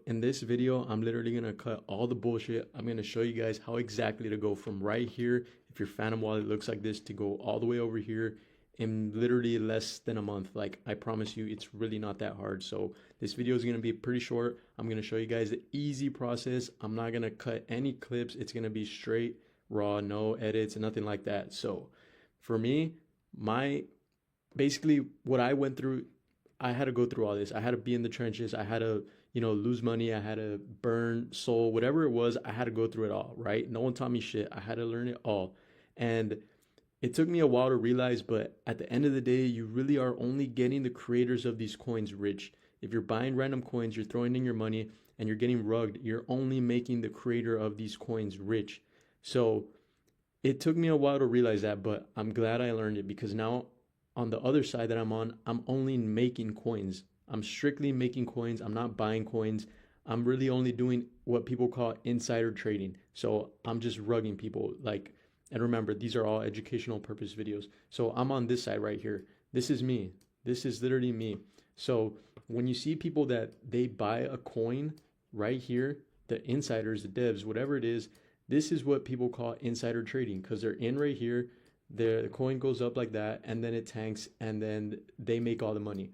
In this video, I'm literally gonna cut all the bullshit. I'm gonna show you guys how exactly to go from right here, if your Phantom wallet looks like this, to go all the way over here in literally less than a month. Like, I promise you, it's really not that hard. So this video is gonna be pretty short. I'm gonna show you guys the easy process. I'm not gonna cut any clips. It's gonna be straight raw, no edits, nothing like that. So for me, my basically what I went through, I had to go through all this. I had to be in the trenches. I had to, lose money. I had to burn soul, whatever it was. I had to go through it all, right? No one taught me shit. I had to learn it all. And it took me a while to realize, but at the end of the day, you really are only getting the creators of these coins rich. If you're buying random coins, you're throwing in your money and you're getting rugged, you're only making the creator of these coins rich. So it took me a while to realize that, but I'm glad I learned it because now on the other side that I'm on, I'm only making coins. I'm strictly making coins. I'm not buying coins. I'm really only doing what people call insider trading. So I'm just rugging people. Like, and remember, these are all educational purpose videos. So I'm on this side right here. This is me. This is literally me. So when you see people that they buy a coin right here, the insiders, the devs, whatever it is, this is what people call insider trading because they're in right here. The coin goes up like that and then it tanks and then they make all the money.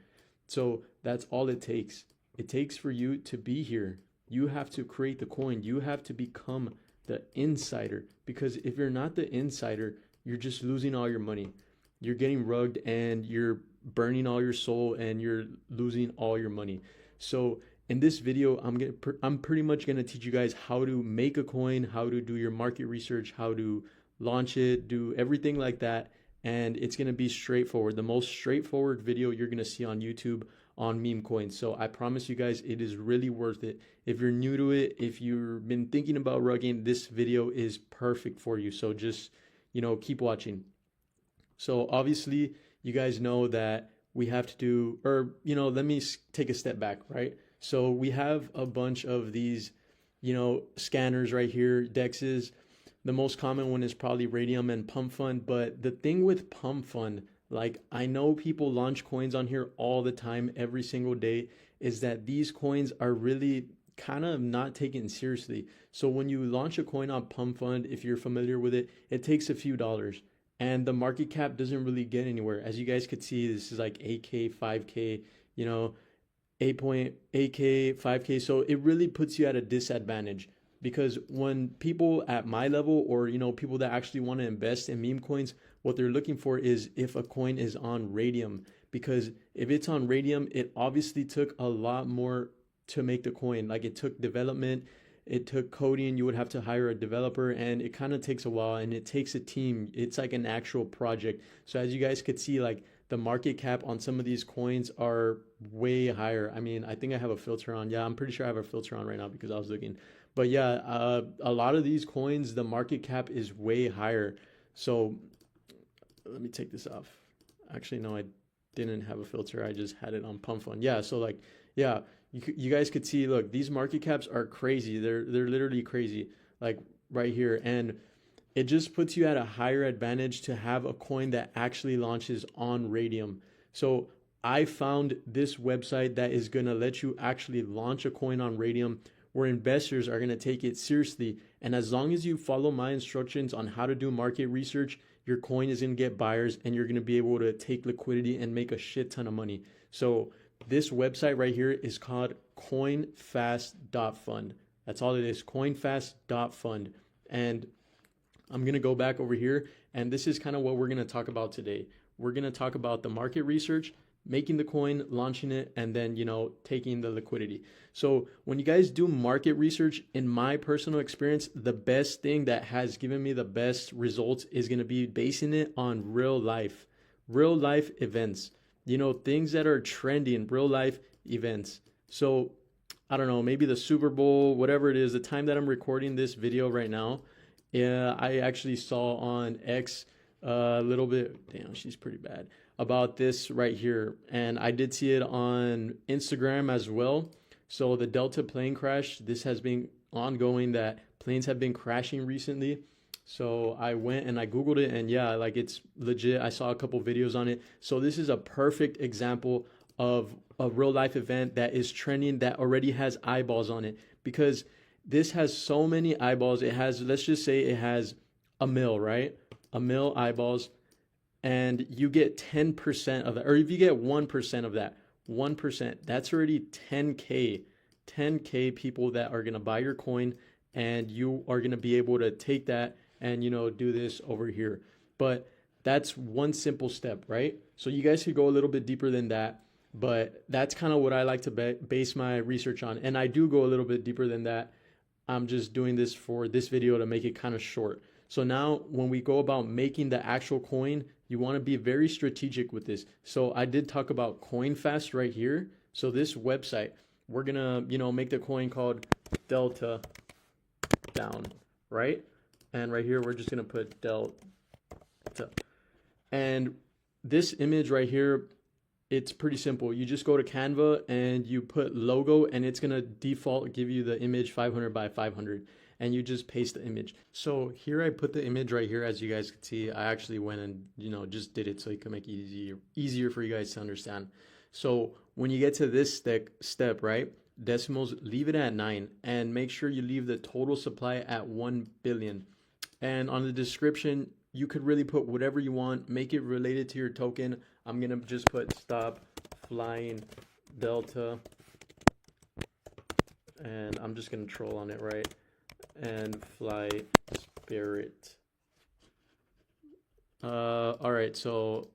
So that's all it takes. It takes for you to be here. You have to create the coin. You have to become the insider because if you're not the insider, you're just losing all your money. You're getting rugged and you're burning all your soul and you're losing all your money. So in this video, I'm pretty much gonna teach you guys how to make a coin, how to do your market research, how to launch it, do everything like that. And it's gonna be straightforward, the most straightforward video you're gonna see on YouTube on Memecoin. So I promise you guys, it is really worth it. If you're new to it, if you've been thinking about rugging, this video is perfect for you. So just, keep watching. So obviously, you guys know that we have to do, or, let me take a step back, right? So we have a bunch of these, scanners right here, dexes. The most common one is probably Radium and Pump.Fun. But the thing with Pump.Fun, like I know people launch coins on here all the time, every single day, is that these coins are really kind of not taken seriously. So when you launch a coin on Pump.Fun, if you're familiar with it, it takes a few dollars. And the market cap doesn't really get anywhere. As you guys could see, this is like 8K, 5K, 8.8K, 5K. So it really puts you at a disadvantage because when people at my level or people that actually want to invest in meme coins, what they're looking for is if a coin is on Radium, because if it's on Radium, it obviously took a lot more to make the coin. Like it took development, it took coding, you would have to hire a developer, and it kind of takes a while and it takes a team. It's like an actual project. So as you guys could see, like the market cap on some of these coins are way higher. I mean, I think I have a filter on. Yeah, I'm pretty sure I have a filter on right now because I was looking. But yeah, a lot of these coins, the market cap is way higher. So let me take this off. Actually, no, I didn't have a filter. I just had it on Pump.Fun. Yeah, so like, yeah, you guys could see, look, these market caps are crazy. They're literally crazy, like right here. And it just puts you at a higher advantage to have a coin that actually launches on Radium. So I found this website that is going to let you actually launch a coin on Radium where investors are going to take it seriously. And as long as you follow my instructions on how to do market research, your coin is going to get buyers and you're going to be able to take liquidity and make a shit ton of money. So this website right here is called coinsfast.fun. That's all it is, coinfast.fun. And I'm going to go back over here, and this is kind of what we're going to talk about today. We're going to talk about the market research, making the coin, launching it, and then, taking the liquidity. So when you guys do market research, in my personal experience, the best thing that has given me the best results is going to be basing it on real life events, things that are trending, real life events. So I don't know, maybe the Super Bowl, whatever it is, the time that I'm recording this video right now, yeah, I actually saw on X a little bit, damn, she's pretty bad, about this right here. And I did see it on Instagram as well. So the Delta plane crash, this has been ongoing, that planes have been crashing recently. So I went and I Googled it, and yeah, like it's legit. I saw a couple videos on it. So this is a perfect example of a real life event that is trending that already has eyeballs on it, because this has so many eyeballs. It has, let's just say it has a mil, right? A mil eyeballs, and you get 10% of that, or if you get 1% of that, 1%, that's already 10K, 10K people that are gonna buy your coin, and you are gonna be able to take that and, you know, do this over here. But that's one simple step, right? So you guys could go a little bit deeper than that, but that's kind of what I like to base my research on. And I do go a little bit deeper than that. I'm just doing this for this video to make it kind of short. So now when we go about making the actual coin, you want to be very strategic with this. So I did talk about CoinFast right here. So this website, we're gonna, you know, make the coin called Delta down, right? And right here, we're just gonna put Delta. And this image right here, it's pretty simple. You just go to Canva and you put logo, and it's gonna default give you the image 500 by 500, and you just paste the image. So here I put the image right here, as you guys can see. I actually went and, you know, just did it so it could make it easier for you guys to understand. So when you get to this step, right, decimals, leave it at 9, and make sure you leave the total supply at 1 billion. And on the description, you could really put whatever you want, make it related to your token. I'm gonna just put stop flying Delta, and I'm just gonna troll on it, right? And fly Spirit. All right, so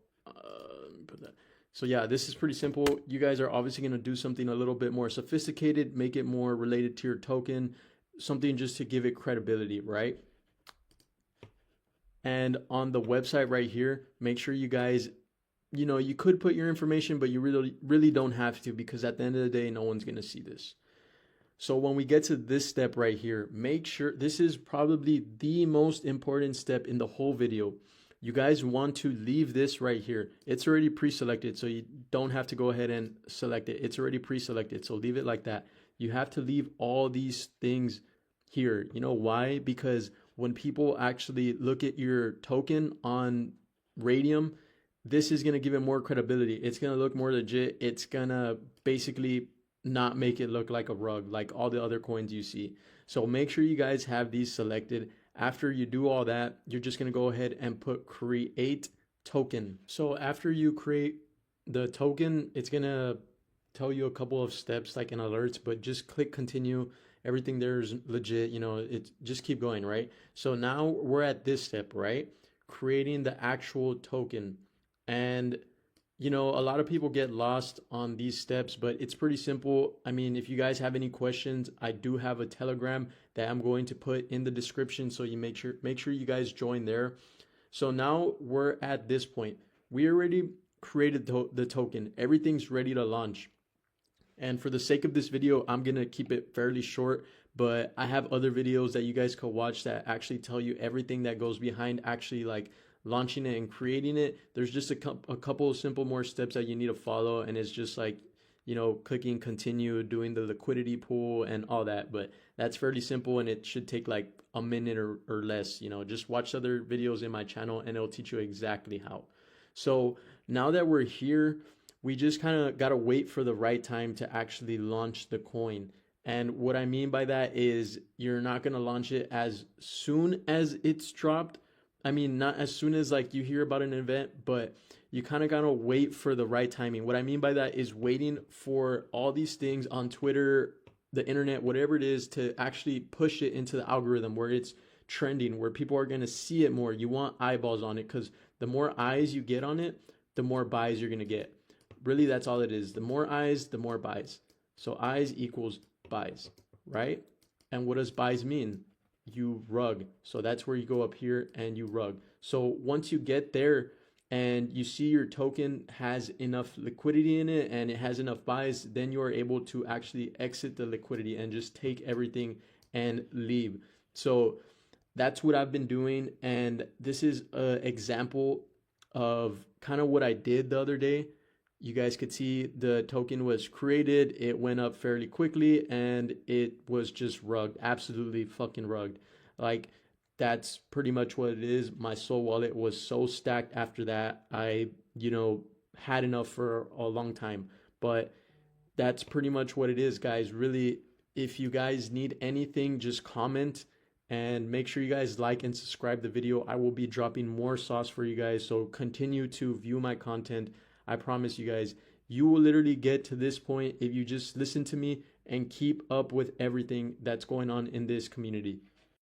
put that. So yeah, this is pretty simple. You guys are obviously gonna do something a little bit more sophisticated, make it more related to your token, something just to give it credibility, right? And on the website right here, make sure you guys, you know, you could put your information, but you really don't have to, because at the end of the day, no one's gonna see this. So when we get to this step right here, make sure, this is probably the most important step in the whole video. You guys want to leave this right here. It's already pre-selected, so you don't have to go ahead and select it. It's already pre-selected, so leave it like that. You have to leave all these things here. You know why? Because when people actually look at your token on Radium, this is going to give it more credibility. It's going to look more legit. It's going to basically not make it look like a rug like all the other coins you see. So make sure you guys have these selected. After you do all that, you're just going to go ahead and put create token. So after you create the token, it's going to tell you a couple of steps like in alerts, but just click continue. Everything there is legit, you know, it just keep going, right? So now we're at this step, right? Creating the actual token. And, you know, a lot of people get lost on these steps, but it's pretty simple. I mean, if you guys have any questions, I do have a Telegram that I'm going to put in the description, so you make sure you guys join there. So now we're at this point. We already created the token. Everything's ready to launch. And for the sake of this video, I'm going to keep it fairly short, but I have other videos that you guys could watch that actually tell you everything that goes behind actually like launching it and creating it. There's just a couple of simple more steps that you need to follow, and it's just like, you know, clicking continue, doing the liquidity pool and all that. But that's fairly simple, and it should take like a minute or less. You know, just watch other videos in my channel and it'll teach you exactly how. So now that we're here, we just kind of got to wait for the right time to actually launch the coin. And what I mean by that is you're not going to launch it as soon as it's dropped. I mean, not as soon as like you hear about an event, but you kind of got to wait for the right timing. What I mean by that is waiting for all these things on Twitter, the internet, whatever it is, to actually push it into the algorithm where it's trending, where people are going to see it more. You want eyeballs on it, because the more eyes you get on it, the more buys you're going to get. Really, that's all it is. The more eyes, the more buys. So eyes equals buys, right? And what does buys mean? You rug. So that's where you go up here and you rug. So once you get there and you see your token has enough liquidity in it and it has enough buys, then you are able to actually exit the liquidity and just take everything and leave. So that's what I've been doing. And this is an example of kind of what I did the other day. You guys could see the token was created, it went up fairly quickly, and it was just rugged, absolutely fucking rugged. Like, that's pretty much what it is. My Soul wallet was so stacked after that. I, you know, had enough for a long time. But that's pretty much what it is, guys. Really, if you guys need anything, just comment and make sure you guys like and subscribe the video. I will be dropping more sauce for you guys, so continue to view my content. I promise you guys, you will literally get to this point if you just listen to me and keep up with everything that's going on in this community.